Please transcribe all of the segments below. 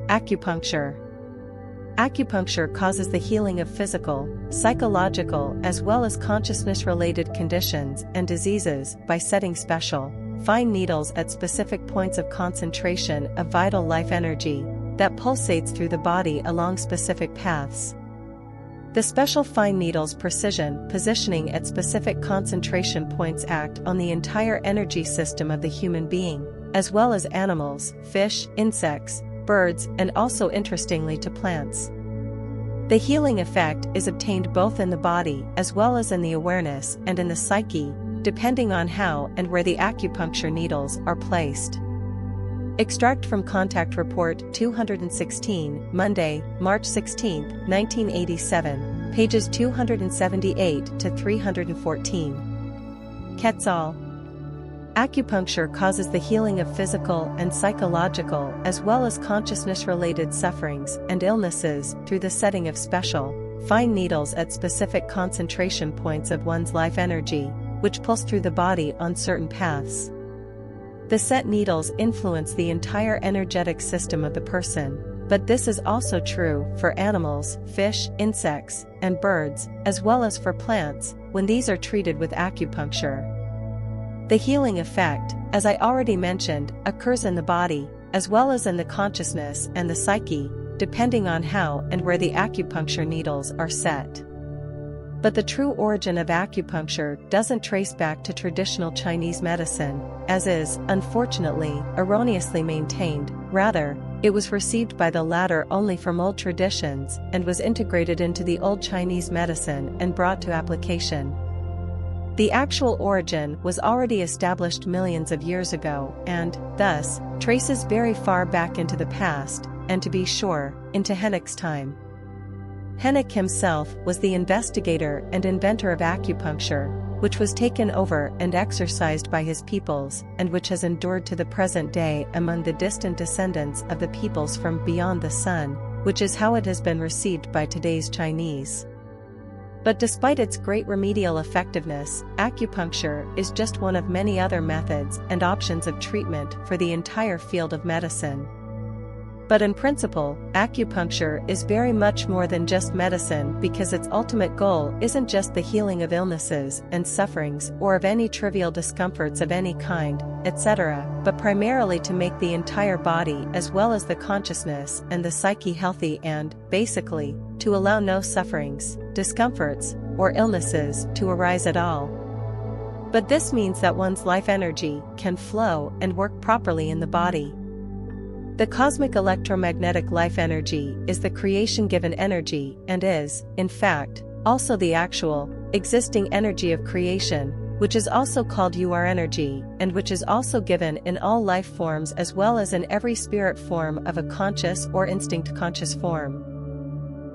Acupuncture. Acupuncture causes the healing of physical, psychological as well as consciousness-related conditions and diseases by setting special, fine needles at specific points of concentration of vital life energy that pulsates through the body along specific paths. The special fine needles' positioning at specific concentration points act on the entire energy system of the human being, as well as animals, fish, insects, birds, and also interestingly to plants. The healing effect is obtained both in the body as well as in the awareness and in the psyche, depending on how and where the acupuncture needles are placed. Extract from Contact Report 216, Monday, March 16, 1987, pages 278 to 314. Quetzal. Acupuncture causes the healing of physical and psychological as well as consciousness-related sufferings and illnesses through the setting of special, fine needles at specific concentration points of one's life energy, which pulse through the body on certain paths. The set needles influence the entire energetic system of the person, but this is also true for animals, fish, insects, and birds, as well as for plants, when these are treated with acupuncture. The healing effect, as I already mentioned, occurs in the body, as well as in the consciousness and the psyche, depending on how and where the acupuncture needles are set. But the true origin of acupuncture doesn't trace back to traditional Chinese medicine, as is, unfortunately, erroneously maintained. Rather, it was received by the latter only from old traditions and was integrated into the old Chinese medicine and brought to application. The actual origin was already established millions of years ago and, thus, traces very far back into the past, and to be sure, into Hennick's time. Hennick himself was the investigator and inventor of acupuncture, which was taken over and exercised by his peoples and which has endured to the present day among the distant descendants of the peoples from beyond the sun, which is how it has been received by today's Chinese. But despite its great remedial effectiveness, acupuncture is just one of many other methods and options of treatment for the entire field of medicine. But in principle, acupuncture is very much more than just medicine because its ultimate goal isn't just the healing of illnesses and sufferings or of any trivial discomforts of any kind, etc., but primarily to make the entire body as well as the consciousness and the psyche healthy and, basically, to allow no sufferings, discomforts, or illnesses to arise at all. But this means that one's life energy can flow and work properly in the body. The cosmic electromagnetic life energy is the creation-given energy and is, in fact, also the actual, existing energy of creation, which is also called UR energy, and which is also given in all life forms as well as in every spirit form of a conscious or instinct-conscious form.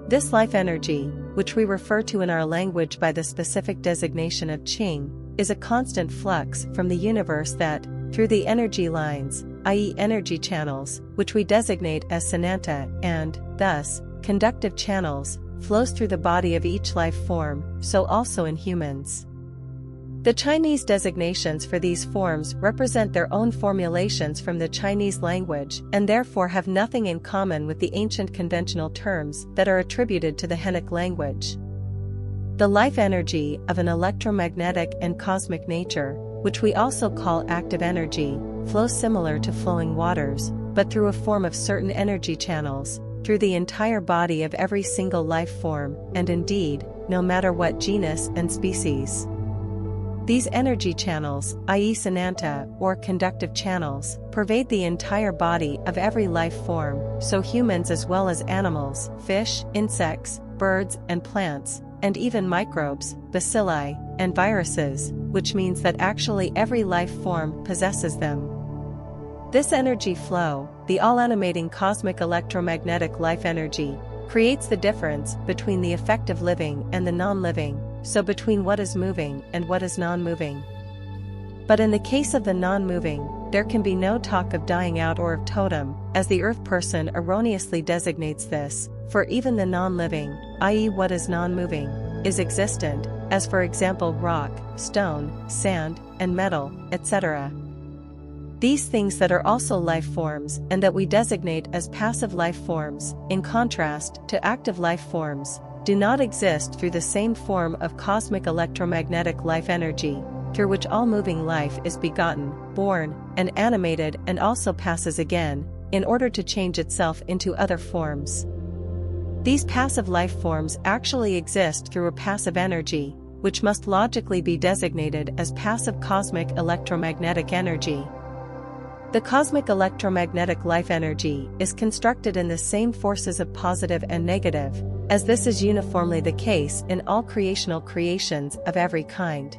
This life energy, which we refer to in our language by the specific designation of Qing, is a constant flux from the universe that, through the energy lines, i.e. energy channels, which we designate as sananta, and, thus, conductive channels, flows through the body of each life form, so also in humans. The Chinese designations for these forms represent their own formulations from the Chinese language and therefore have nothing in common with the ancient conventional terms that are attributed to the Hennick language. The life energy of an electromagnetic and cosmic nature, which we also call active energy, flows similar to flowing waters, but through a form of certain energy channels, through the entire body of every single life form, and indeed, no matter what genus and species. These energy channels, i.e. sananta, or conductive channels, pervade the entire body of every life form, so humans as well as animals, fish, insects, birds, and plants, and even microbes, bacilli, and viruses, which means that actually every life form possesses them. This energy flow, the all-animating cosmic electromagnetic life energy, creates the difference between the effective living and the non-living, so between what is moving and what is non-moving. But in the case of the non-moving, there can be no talk of dying out or of totem, as the earth person erroneously designates this, for even the non-living, i.e. what is non-moving, is existent, as for example rock, stone, sand, and metal, etc. These things that are also life forms and that we designate as passive life forms, in contrast to active life forms, do not exist through the same form of cosmic electromagnetic life energy, through which all moving life is begotten, born, and animated and also passes again, in order to change itself into other forms. These passive life forms actually exist through a passive energy, which must logically be designated as passive cosmic electromagnetic energy. The cosmic electromagnetic life energy is constructed in the same forces of positive and negative, as this is uniformly the case in all creational creations of every kind.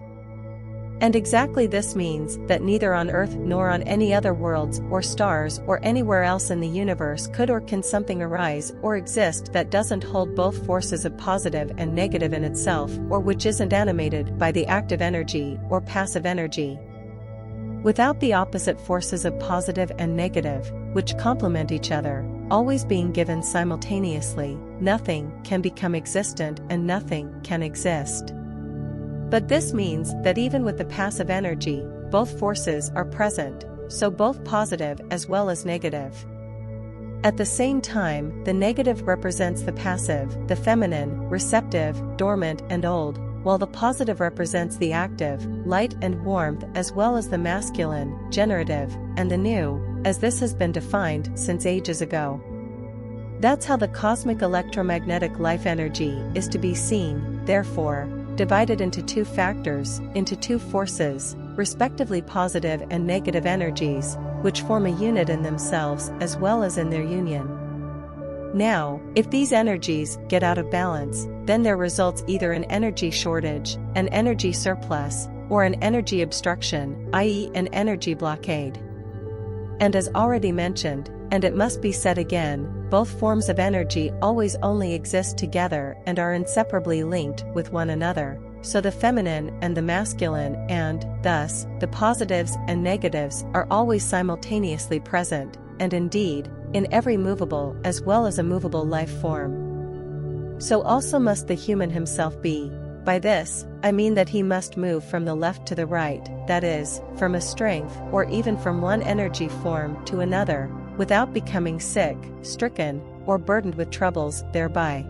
And exactly this means that neither on Earth nor on any other worlds or stars or anywhere else in the universe could or can something arise or exist that doesn't hold both forces of positive and negative in itself, or which isn't animated by the active energy or passive energy. Without the opposite forces of positive and negative, which complement each other, always being given simultaneously, nothing can become existent and nothing can exist. But this means that even with the passive energy, both forces are present, so both positive as well as negative. At the same time, the negative represents the passive, the feminine, receptive, dormant and old, while the positive represents the active, light and warmth, as well as the masculine, generative, and the new, as this has been defined since ages ago. That's how the cosmic electromagnetic life energy is to be seen, therefore, divided into two factors, into two forces, respectively positive and negative energies, which form a unit in themselves as well as in their union. Now, if these energies get out of balance, then there results either an energy shortage, an energy surplus, or an energy obstruction, i.e. an energy blockade. And as already mentioned, and it must be said again, both forms of energy always only exist together and are inseparably linked with one another, so the feminine and the masculine and, thus, the positives and negatives are always simultaneously present, and indeed, in every movable as well as immovable life form. So also must the human himself be. By this, I mean that he must move from the left to the right, that is, from a strength or even from one energy form to another, without becoming sick, stricken, or burdened with troubles thereby.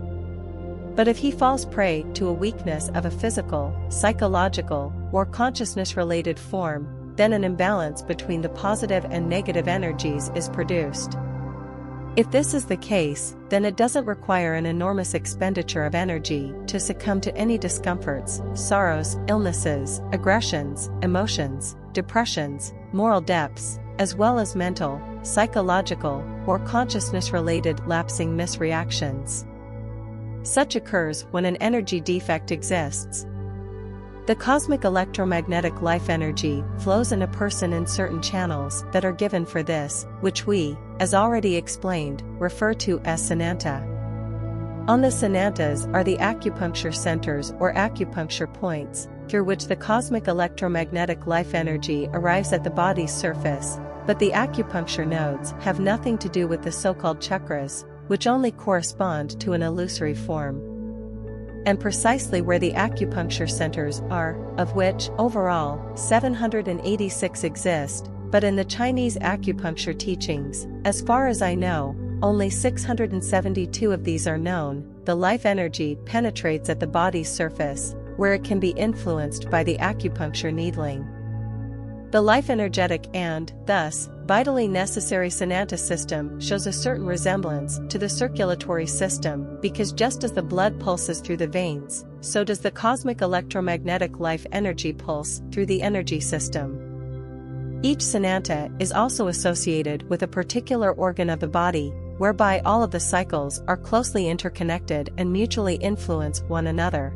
But if he falls prey to a weakness of a physical, psychological, or consciousness-related form, then an imbalance between the positive and negative energies is produced. If this is the case, then it doesn't require an enormous expenditure of energy to succumb to any discomforts, sorrows, illnesses, aggressions, emotions, depressions, moral depths, as well as mental, psychological, or consciousness-related lapsing misreactions. Such occurs when an energy defect exists. The cosmic electromagnetic life energy flows in a person in certain channels that are given for this, which we, as already explained, refer to as sananta. On the sanantas are the acupuncture centers or acupuncture points, through which the cosmic electromagnetic life energy arrives at the body's surface, but the acupuncture nodes have nothing to do with the so-called chakras, which only correspond to an illusory form. And precisely where the acupuncture centers are, of which, overall, 786 exist, but in the Chinese acupuncture teachings, as far as I know, only 672 of these are known, the life energy penetrates at the body's surface, where it can be influenced by the acupuncture needling. The life energetic and, thus, vitally necessary sananta system shows a certain resemblance to the circulatory system because just as the blood pulses through the veins, so does the cosmic electromagnetic life energy pulse through the energy system. Each sananta is also associated with a particular organ of the body, whereby all of the cycles are closely interconnected and mutually influence one another.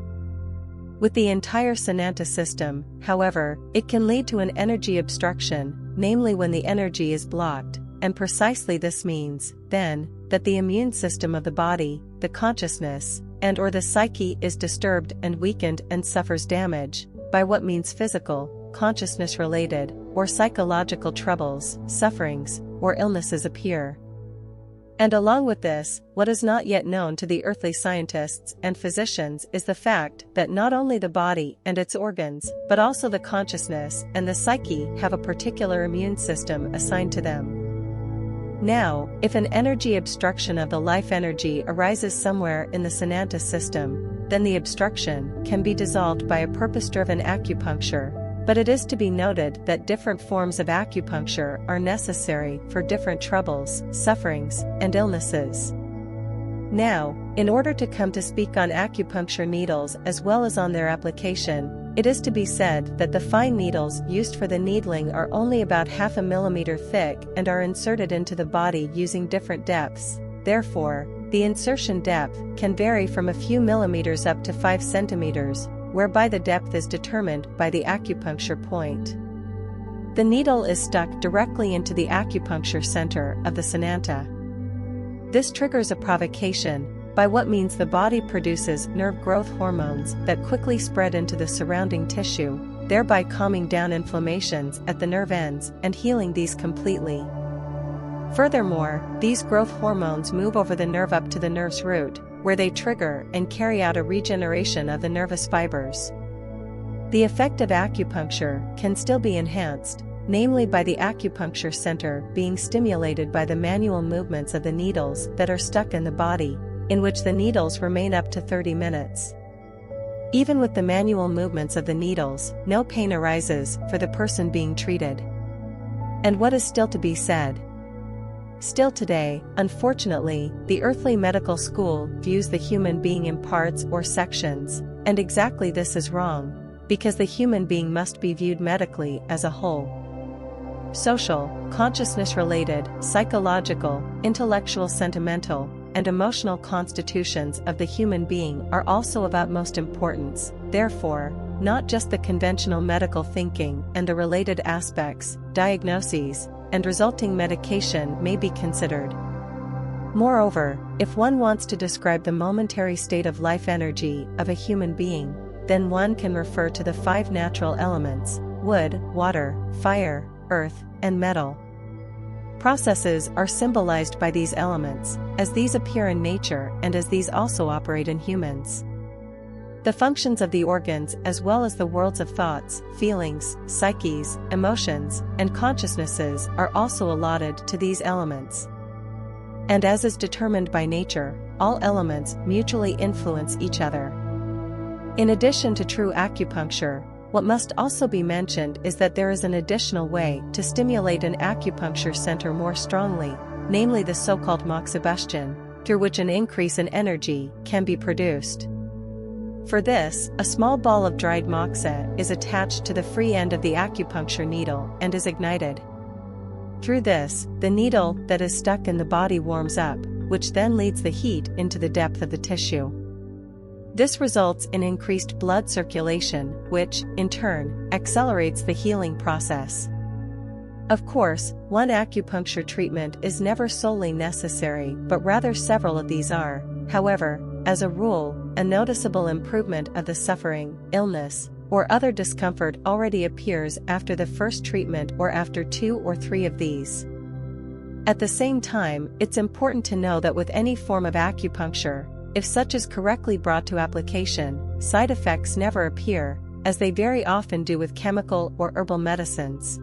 With the entire sananta system, however, it can lead to an energy obstruction, namely when the energy is blocked, and precisely this means, then, that the immune system of the body, the consciousness, and or the psyche is disturbed and weakened and suffers damage, by what means physical, consciousness-related, or psychological troubles, sufferings, or illnesses appear. And along with this, what is not yet known to the earthly scientists and physicians is the fact that not only the body and its organs, but also the consciousness and the psyche have a particular immune system assigned to them. Now, if an energy obstruction of the life energy arises somewhere in the Sananta system, then the obstruction can be dissolved by a purpose-driven acupuncture, but it is to be noted that different forms of acupuncture are necessary for different troubles, sufferings, and illnesses. Now, in order to come to speak on acupuncture needles as well as on their application, it is to be said that the fine needles used for the needling are only about 0.5 millimeter thick and are inserted into the body using different depths. Therefore, the insertion depth can vary from a few millimeters up to 5 centimeters, whereby the depth is determined by the acupuncture point. The needle is stuck directly into the acupuncture center of the Sananta. This triggers a provocation, by what means the body produces nerve growth hormones that quickly spread into the surrounding tissue, thereby calming down inflammations at the nerve ends and healing these completely. Furthermore, these growth hormones move over the nerve up to the nerve's root, where they trigger and carry out a regeneration of the nervous fibers. The effect of acupuncture can still be enhanced, namely by the acupuncture center being stimulated by the manual movements of the needles that are stuck in the body, in which the needles remain up to 30 minutes. Even with the manual movements of the needles, no pain arises for the person being treated. And what is still to be said? Still today, unfortunately, the earthly medical school views the human being in parts or sections, and exactly this is wrong, because the human being must be viewed medically as a whole. Social, consciousness-related, psychological, intellectual, sentimental, and emotional constitutions of the human being are also of utmost importance. Therefore, not just the conventional medical thinking and the related aspects, diagnoses, and resulting medication may be considered. Moreover, if one wants to describe the momentary state of life energy of a human being, then one can refer to the 5 natural elements: wood, water, fire, earth, and metal. Processes are symbolized by these elements, as these appear in nature and as these also operate in humans. The functions of the organs as well as the worlds of thoughts, feelings, psyches, emotions, and consciousnesses are also allotted to these elements. And as is determined by nature, all elements mutually influence each other. In addition to true acupuncture, what must also be mentioned is that there is an additional way to stimulate an acupuncture center more strongly, namely the so-called moxibustion, through which an increase in energy can be produced. For this, a small ball of dried moxa is attached to the free end of the acupuncture needle and is ignited. Through this, the needle that is stuck in the body warms up, which then leads the heat into the depth of the tissue. This results in increased blood circulation, which, in turn, accelerates the healing process. Of course, one acupuncture treatment is never solely necessary, but rather several of these are. However, as a rule, a noticeable improvement of the suffering, illness, or other discomfort already appears after the first treatment or after 2 or 3 of these. At the same time, it's important to know that with any form of acupuncture, if such is correctly brought to application, side effects never appear, as they very often do with chemical or herbal medicines.